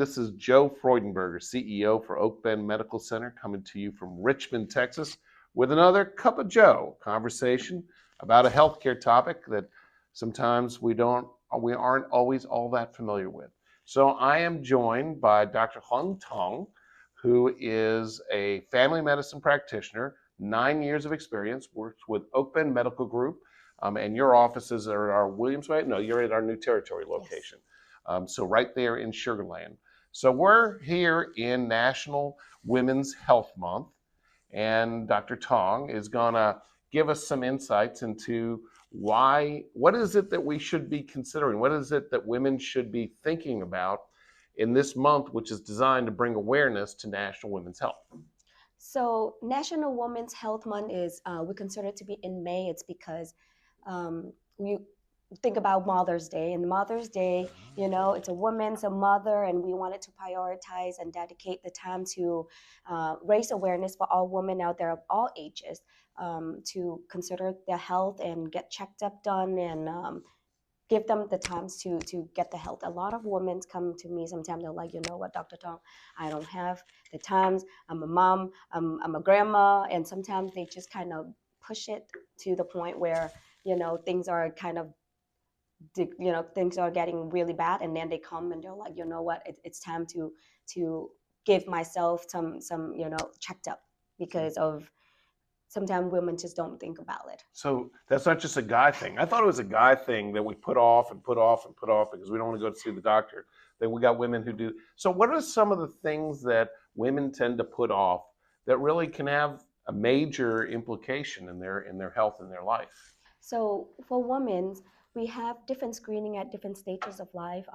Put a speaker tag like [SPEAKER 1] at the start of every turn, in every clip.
[SPEAKER 1] This is Joe Freudenberger, CEO for Oak Bend Medical Center, coming to you from Richmond, Texas, with another Cup of Joe conversation about a healthcare topic that sometimes we aren't always all that familiar with. So I am joined by Dr. Tong, who is a family medicine practitioner, 9 years of experience, works with Oak Bend Medical Group, and your offices are at our Williams Way. No, you're at our New Territory location. Yes. So right there in Sugar Land. So we're here in National Women's Health Month, and Dr. Tong is gonna give us some insights into what is it that we should be considering? What is it that women should be thinking about in this month, which is designed to bring awareness to National Women's Health?
[SPEAKER 2] So National Women's Health Month is, we consider it to be in May. It's because we think about Mother's Day, and Mother's Day, it's a woman's a mother, and we wanted to prioritize and dedicate the time to raise awareness for all women out there of all ages to consider their health and get checked up done and give them the times to get the health. A lot of women come to me sometimes, they're like, you know what, Dr. Tong, I don't have the times. I'm a mom, I'm a grandma, and sometimes they just kind of push it to the point where, things are kind of, things are getting really bad, and then they come and they're like, you know what, it's time to give myself some checked up, because of sometimes women just don't think about it.
[SPEAKER 1] So that's not just a guy thing. I thought it was a guy thing that we put off and put off and put off because we don't want to go to see the doctor. Then we got women who do. So what are some of the things that women tend to put off that really can have a major implication in their health and their life?
[SPEAKER 2] So for women, we have different screening at different stages of life.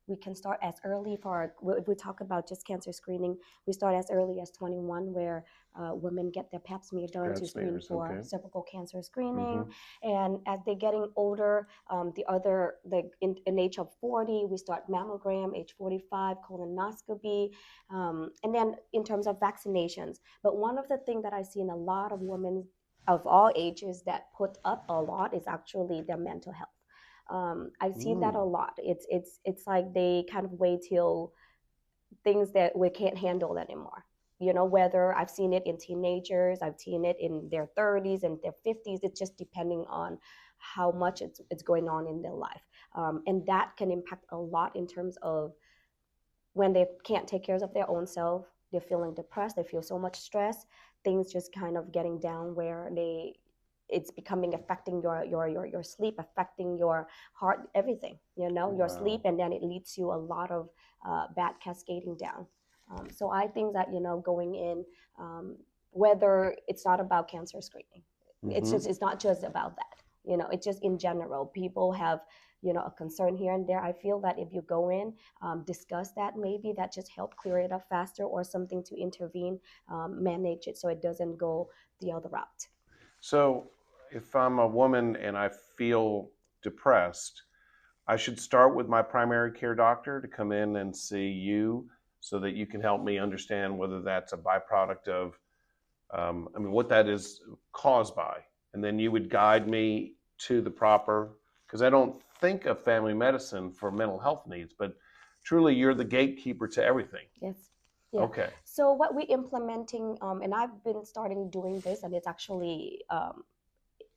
[SPEAKER 2] We can start as early if we talk about just cancer screening, we start as early as 21, where women get their pap smear done to screen for cervical cancer screening. Mm-hmm. And as they're getting older, in age of 40, we start mammogram, age 45, colonoscopy, and then in terms of vaccinations. But one of the things that I see in a lot of women of all ages that put up a lot is actually their mental health. I've seen that a lot. It's like they kind of wait till things that we can't handle anymore. Whether I've seen it in teenagers, I've seen it in their 30s and their 50s. It's just depending on how much it's going on in their life. And that can impact a lot in terms of when they can't take care of their own self, they're feeling depressed, they feel so much stress, things just kind of getting down where it's becoming affecting your sleep, affecting your heart, everything, your sleep, and then it leads to a lot of bad cascading down. So I think that, going in, whether it's not about cancer screening, mm-hmm. It's not just about that, it's just in general, people have, a concern here and there. I feel that if you go in, discuss that, maybe that just help clear it up faster, or something to intervene, manage it so it doesn't go the other route.
[SPEAKER 1] So if I'm a woman and I feel depressed, I should start with my primary care doctor to come in and see you so that you can help me understand whether that's a byproduct of, what that is caused by. And then you would guide me to the proper, because I don't think of family medicine for mental health needs, but truly you're the gatekeeper to everything.
[SPEAKER 2] Yes. Yeah.
[SPEAKER 1] Okay.
[SPEAKER 2] So what we're implementing, and I've been starting doing this, and it's actually,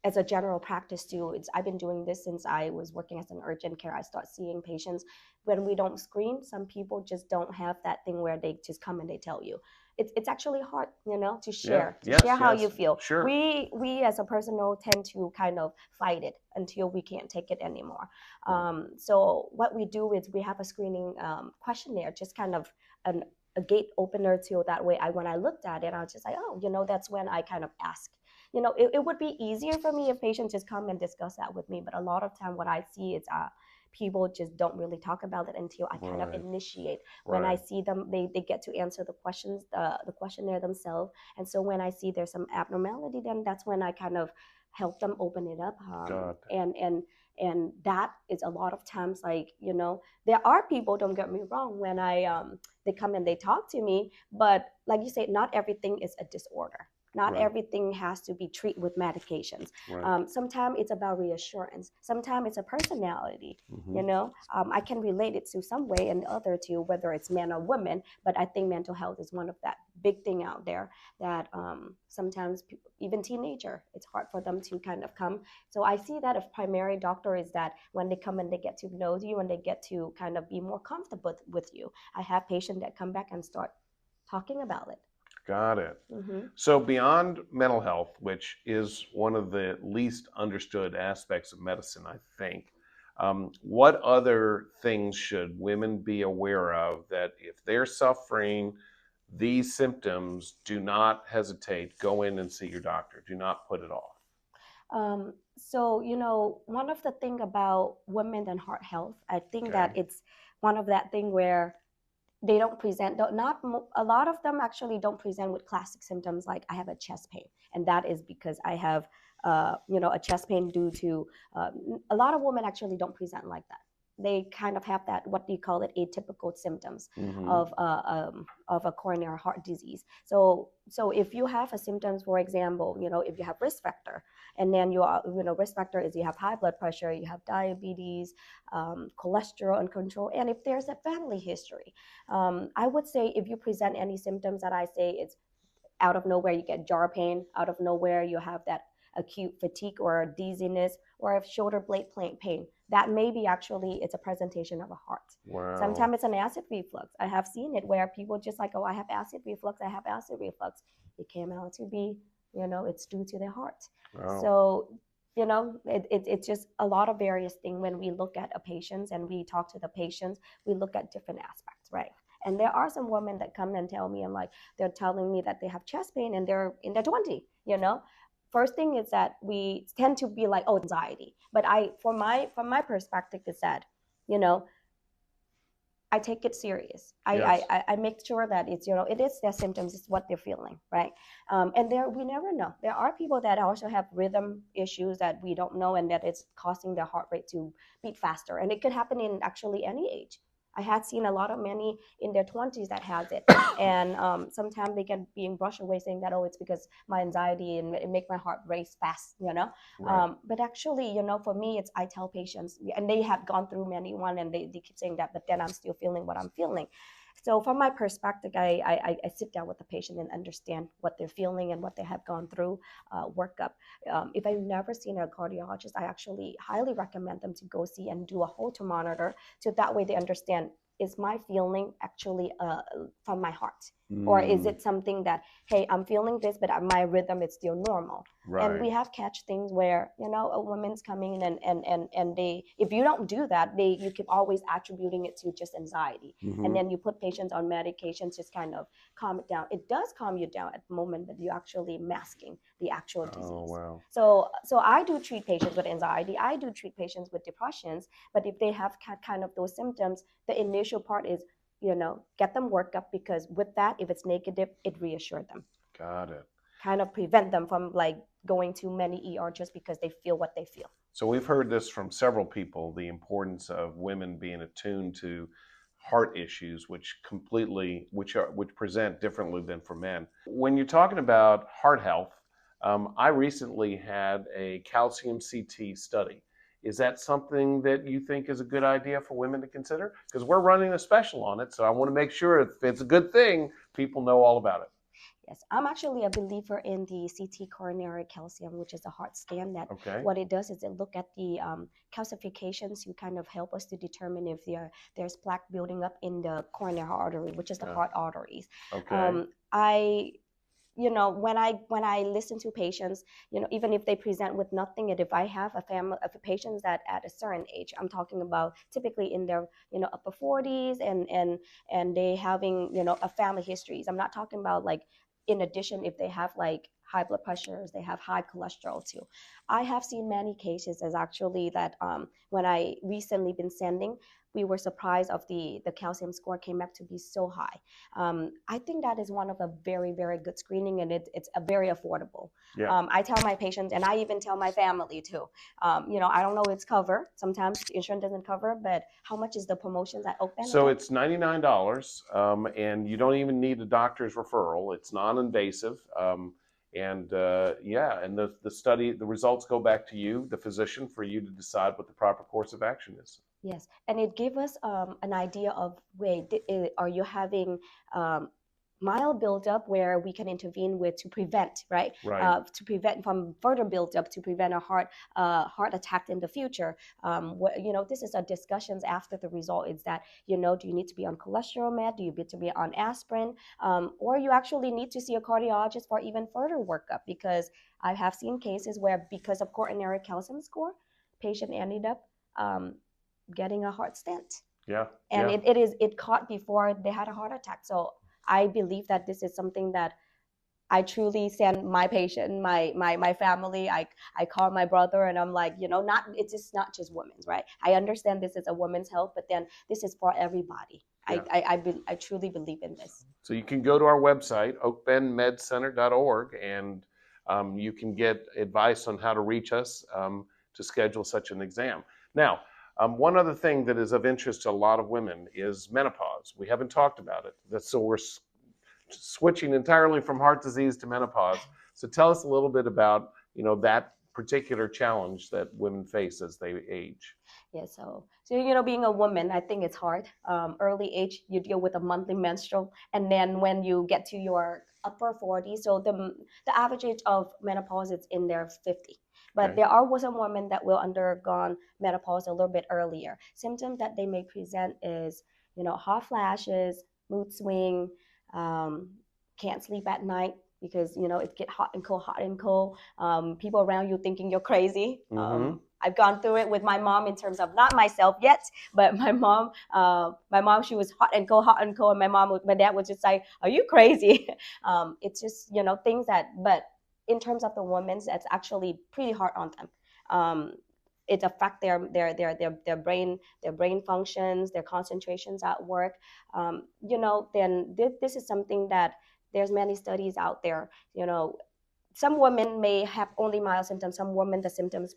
[SPEAKER 2] as a general practice too, I've been doing this since I was working as an urgent care. I start seeing patients. When we don't screen, some people just don't have that thing where they just come and they tell you. It's actually hard, to share, how you feel.
[SPEAKER 1] Sure.
[SPEAKER 2] We as a personnel tend to kind of fight it until we can't take it anymore. So what we do is we have a screening questionnaire, just kind of a gate opener to that way. When I looked at it, I was just like, oh, that's when I kind of ask. It would be easier for me if patients just come and discuss that with me. But a lot of time what I see is people just don't really talk about it until I kind of initiate. When I see them, they get to answer the questions, the questionnaire themselves. And so when I see there's some abnormality, then that's when I kind of help them open it up. And that is a lot of times, like, there are people, don't get me wrong, when they come and they talk to me, but like you say, not everything is a disorder. Not
[SPEAKER 1] Right.
[SPEAKER 2] everything has to be treated with medications.
[SPEAKER 1] Right.
[SPEAKER 2] Sometimes it's about reassurance. Sometimes it's a personality.
[SPEAKER 1] Hmm.
[SPEAKER 2] I can relate it to some way and the other to whether it's men or women. But I think mental health is one of that big thing out there that sometimes even teenager, it's hard for them to kind of come. So I see that of primary doctor is that when they come and they get to know you and they get to kind of be more comfortable with you. I have patients that come back and start talking about it.
[SPEAKER 1] Got it.
[SPEAKER 2] Hmm.
[SPEAKER 1] So beyond mental health, which is one of the least understood aspects of medicine, I think, what other things should women be aware of that if they're suffering these symptoms, do not hesitate, go in and see your doctor. Do not put it off.
[SPEAKER 2] So, one of the thing about women and heart health, I think that
[SPEAKER 1] Okay.
[SPEAKER 2] it's one of that thing where they don't present, not a lot of them actually don't present with classic symptoms like I have a chest pain, and that is because I have, a chest pain due to a lot of women actually don't present like that. They kind of have that what do you call it atypical symptoms
[SPEAKER 1] Hmm.
[SPEAKER 2] of a coronary heart disease. So if you have a symptoms, for example, if you have risk factor, and then you are, risk factor is you have high blood pressure, you have diabetes, cholesterol uncontrol, and if there's a family history, I would say if you present any symptoms that I say it's out of nowhere you get jaw pain, out of nowhere you have that acute fatigue or dizziness or a shoulder blade pain, that maybe actually it's a presentation of a heart.
[SPEAKER 1] Wow.
[SPEAKER 2] Sometimes it's an acid reflux. I have seen it where people just like, oh, I have acid reflux, I have acid reflux. It came out to be, it's due to their heart.
[SPEAKER 1] Wow.
[SPEAKER 2] So it's just a lot of various things when we look at a patient and we talk to the patients, we look at different aspects, right? And there are some women that come and tell me, I'm like, they're telling me that they have chest pain and they're in their 20s. First thing is that we tend to be like, oh, anxiety. But from my perspective is that, you know, I take it serious.
[SPEAKER 1] Yes.
[SPEAKER 2] I make sure that it's, it is their symptoms, it's what they're feeling, right? And we never know. There are people that also have rhythm issues that we don't know and that it's causing their heart rate to beat faster. And it could happen in actually any age. I had seen a lot of many in their 20s that has it. And sometimes they get being brushed away saying that, oh, it's because my anxiety and it make my heart race fast.
[SPEAKER 1] Right.
[SPEAKER 2] But actually, for me, it's I tell patients, and they have gone through many one, and they keep saying that, but then I'm still feeling what I'm feeling. So from my perspective, I sit down with the patient and understand what they're feeling and what they have gone through, workup. If I've never seen a cardiologist, I actually highly recommend them to go see and do a Holter monitor, so that way they understand, is my feeling actually from my heart, or is
[SPEAKER 1] Mm,
[SPEAKER 2] it something that, hey, I'm feeling this but my rhythm is still normal. And
[SPEAKER 1] right.
[SPEAKER 2] we have catch things where a woman's coming in and they, if you don't do that, you keep always attributing it to just anxiety, and
[SPEAKER 1] Hmm.
[SPEAKER 2] then you put patients on medications just kind of calm it down. It does calm you down at the moment, but you're actually masking the actual
[SPEAKER 1] Oh,
[SPEAKER 2] disease.
[SPEAKER 1] wow.
[SPEAKER 2] So I do treat patients with anxiety, I do treat patients with depressions, but if they have kind of those symptoms, the initial part is, get them worked up, because with that, if it's negative, it reassures them,
[SPEAKER 1] Got it.
[SPEAKER 2] kind of prevent them from like going to many ER just because they feel what they feel.
[SPEAKER 1] So we've heard this from several people, the importance of women being attuned to heart issues, which present differently than for men. When you're talking about heart health, I recently had a calcium CT study. Is that something that you think is a good idea for women to consider? Because we're running a special on it, so I want to make sure if it's a good thing, people know all about it.
[SPEAKER 2] Yes, I'm actually a believer in the CT coronary calcium, which is a heart scan. That
[SPEAKER 1] Okay.
[SPEAKER 2] what it does is it look at the calcifications to kind of help us to determine if there's plaque building up in the coronary artery, which is the
[SPEAKER 1] Yeah.
[SPEAKER 2] heart arteries.
[SPEAKER 1] Okay.
[SPEAKER 2] I when I listen to patients, even if they present with nothing, and if I have a family of patients that at a certain age, I'm talking about typically in their upper 40s, and they having a family histories. I'm not talking about like, in addition, if they have like high blood pressures, they have high cholesterol too. I have seen many cases as actually that when I recently been sending, we were surprised of the calcium score came up to be so high. I think that is one of a very, very good screening, and it's a very affordable.
[SPEAKER 1] Yeah.
[SPEAKER 2] I tell my patients, and I even tell my family too. I don't know if it's covered. Sometimes insurance doesn't cover, but how much is the promotions at Oak Bend
[SPEAKER 1] So
[SPEAKER 2] again?
[SPEAKER 1] it's $99, and you don't even need a doctor's referral. It's non-invasive. And yeah, and the study, the results go back to you, the physician, for you to decide what the proper course of action is.
[SPEAKER 2] Yes, and it gave us an idea of, wait, are you having mild buildup where we can intervene with to prevent, right?
[SPEAKER 1] Right.
[SPEAKER 2] To prevent from further buildup, to prevent a heart attack in the future. This is a discussions after the result. Is that, do you need to be on cholesterol med? Do you need to be on aspirin? Or you actually need to see a cardiologist for even further workup? Because I have seen cases where, because of coronary calcium score, patient ended up getting a heart stent,
[SPEAKER 1] Yeah.
[SPEAKER 2] and
[SPEAKER 1] Yeah.
[SPEAKER 2] it caught before they had a heart attack. So I believe that this is something that I truly send my patient, my family. I call my brother, and I'm like, not, it's just not just women's, right? I understand this is a woman's health, but then this is for everybody.
[SPEAKER 1] Yeah.
[SPEAKER 2] I truly believe in this.
[SPEAKER 1] So you can go to our website, oakbendmedcenter.org, and you can get advice on how to reach us to schedule such an exam. Now, one other thing that is of interest to a lot of women is menopause. We haven't talked about it. So we're switching entirely from heart disease to menopause. So tell us a little bit about, that particular challenge that women face as they age.
[SPEAKER 2] Yeah, so being a woman, I think it's hard. Early age, you deal with a monthly menstrual, and then when you get to your upper 40s, so the average age of menopause is in their 50. But
[SPEAKER 1] Okay.
[SPEAKER 2] there are some women that will undergone menopause a little bit earlier. Symptoms that they may present is, hot flashes, mood swing, um, can't sleep at night because it get hot and cold, hot and cold. People around you thinking you're crazy.
[SPEAKER 1] Mm-hmm.
[SPEAKER 2] I've gone through it with my mom in terms of not myself yet, but my mom. She was hot and cold, and my dad was just like, "Are you crazy?" It's just things that, but in terms of the women's, that's actually pretty hard on them. It affects their brain functions, their concentrations at work. Then this is something that there's many studies out there. Some women may have only mild symptoms. Some women, the symptoms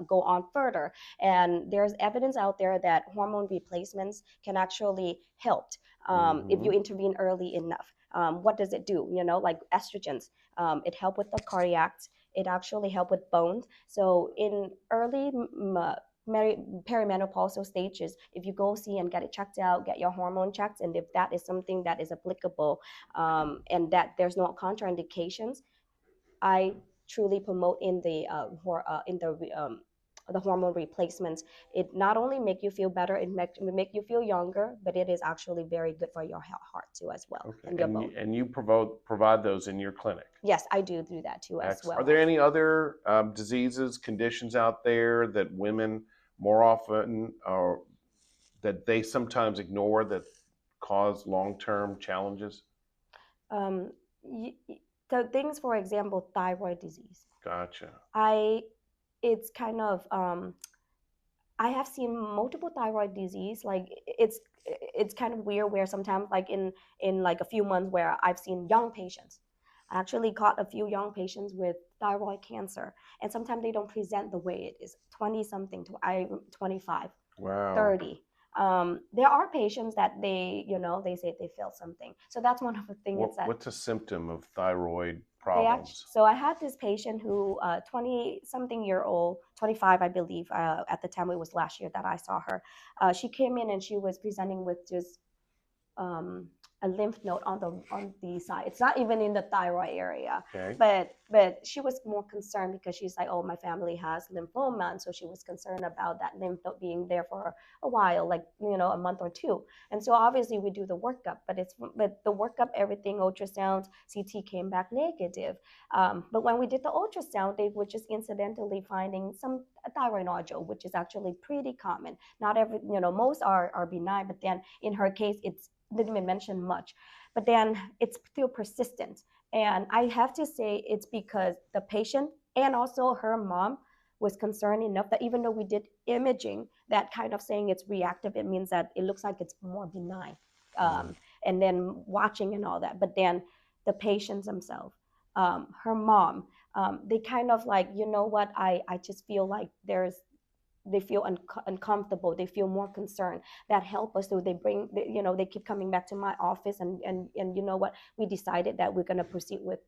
[SPEAKER 2] go on further. And there's evidence out there that hormone replacements can actually help if you intervene early enough. What does it do? Like estrogens, it helps with the cardiac. It actually helps with bones. So in early perimenopausal stages, if you go see and get it checked out, get your hormone checked, and if that is something that is applicable, and that there's no contraindications, I truly promote in the hormone replacements. It not only make you feel better, it make you feel younger, but it is actually very good for your heart too as well.
[SPEAKER 1] Okay.
[SPEAKER 2] And your bone.
[SPEAKER 1] And you provide those in your clinic.
[SPEAKER 2] Yes, I do that too as well.
[SPEAKER 1] Are there any other diseases, conditions out there that women more often, or that they sometimes ignore, that cause long-term challenges?
[SPEAKER 2] Um, so things, for example, thyroid disease.
[SPEAKER 1] Gotcha.
[SPEAKER 2] It's kind of I have seen multiple thyroid disease. Like it's kind of weird where sometimes, like in like a few months, where I've seen young patients. I actually caught a few young patients with thyroid cancer, and sometimes they don't present the way it is. 20 something to 25.
[SPEAKER 1] Wow.
[SPEAKER 2] 30. There are patients that they say they feel something. So that's one of the things.
[SPEAKER 1] What's a symptom of thyroid problems?
[SPEAKER 2] So I had this patient who 20 something year old, 25 I believe, at the time. It was last year that I saw her. She came in and she was presenting with just um, a lymph node on the side. It's not even in the thyroid area.
[SPEAKER 1] Okay.
[SPEAKER 2] But she was more concerned because she's like, oh, my family has lymphoma, and so she was concerned about that lymph node being there for a while, like a month or two. And so obviously we do the workup, but the workup, everything, ultrasound, CT came back negative. But when we did the ultrasound, they were just incidentally finding some thyroid nodule, which is actually pretty common. Not every, most are benign, but then in her case, it's didn't even mention much, but then it's still persistent. And I have to say it's because the patient and also her mom was concerned enough that even though we did imaging, that kind of saying it's reactive, it means that it looks like it's more benign. And then watching and all that. But then the patients themselves, her mom, they kind of like, what, I just feel like they feel uncomfortable, they feel more concerned. That help us. So they keep coming back to my office, and you know what, we decided that we're going to proceed with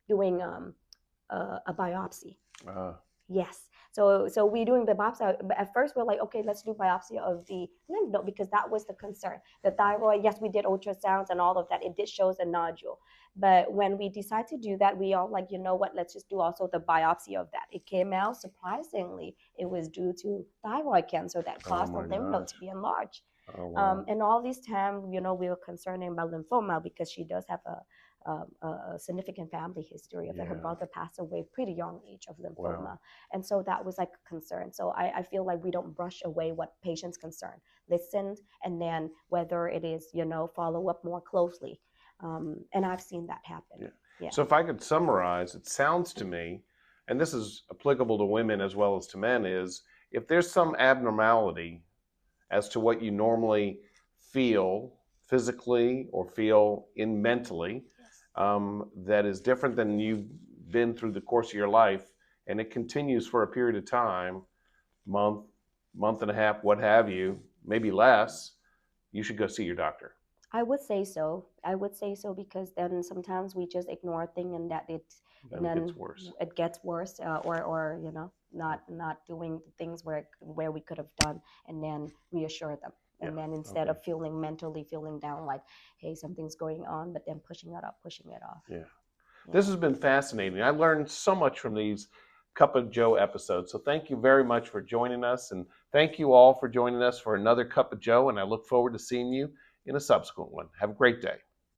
[SPEAKER 2] doing a biopsy.
[SPEAKER 1] Uh,
[SPEAKER 2] Yes. So we doing the biopsy. At first, we're like, okay, let's do biopsy of the lymph node because that was the concern. The thyroid, yes, we did ultrasounds and all of that. It did shows a nodule. But when we decided to do that, we all like, you know what? Let's just do also the biopsy of that. It came out surprisingly, it was due to thyroid cancer that
[SPEAKER 1] oh
[SPEAKER 2] caused the
[SPEAKER 1] my
[SPEAKER 2] lymph node
[SPEAKER 1] gosh.
[SPEAKER 2] to be enlarged.
[SPEAKER 1] Oh wow.
[SPEAKER 2] And all this time, you know, we were concerned about lymphoma because she does have a significant family history of that. Her
[SPEAKER 1] Yeah.
[SPEAKER 2] brother passed away pretty young age of lymphoma.
[SPEAKER 1] Wow.
[SPEAKER 2] And so that was like a concern. So I feel like we don't brush away what patients' concern. Listen, and then whether it is, you know, follow up more closely. And I've seen that happen.
[SPEAKER 1] Yeah.
[SPEAKER 2] Yeah.
[SPEAKER 1] So if I could summarize, it sounds to me, and this is applicable to women as well as to men, is if there's some abnormality as to what you normally feel physically or feel in mentally,
[SPEAKER 2] Yes.
[SPEAKER 1] that is different than you've been through the course of your life, and it continues for a period of time, month, month and a half, what have you, maybe less, you should go see your doctor.
[SPEAKER 2] I would say so. I would say so because then sometimes we just ignore a thing and that
[SPEAKER 1] Then
[SPEAKER 2] and
[SPEAKER 1] it
[SPEAKER 2] then
[SPEAKER 1] gets worse.
[SPEAKER 2] it gets worse, or you know, not doing the things where we could have done, and then reassure them. And
[SPEAKER 1] Yeah.
[SPEAKER 2] then instead
[SPEAKER 1] Okay.
[SPEAKER 2] of feeling mentally feeling down, like, hey, something's going on, but then pushing it up, pushing it off.
[SPEAKER 1] Yeah.
[SPEAKER 2] Yeah.
[SPEAKER 1] This has been fascinating. I learned so much from these Cup of Joe episodes. So thank you very much for joining us. And thank you all for joining us for another Cup of Joe. And I look forward to seeing you in a subsequent one. Have a great day.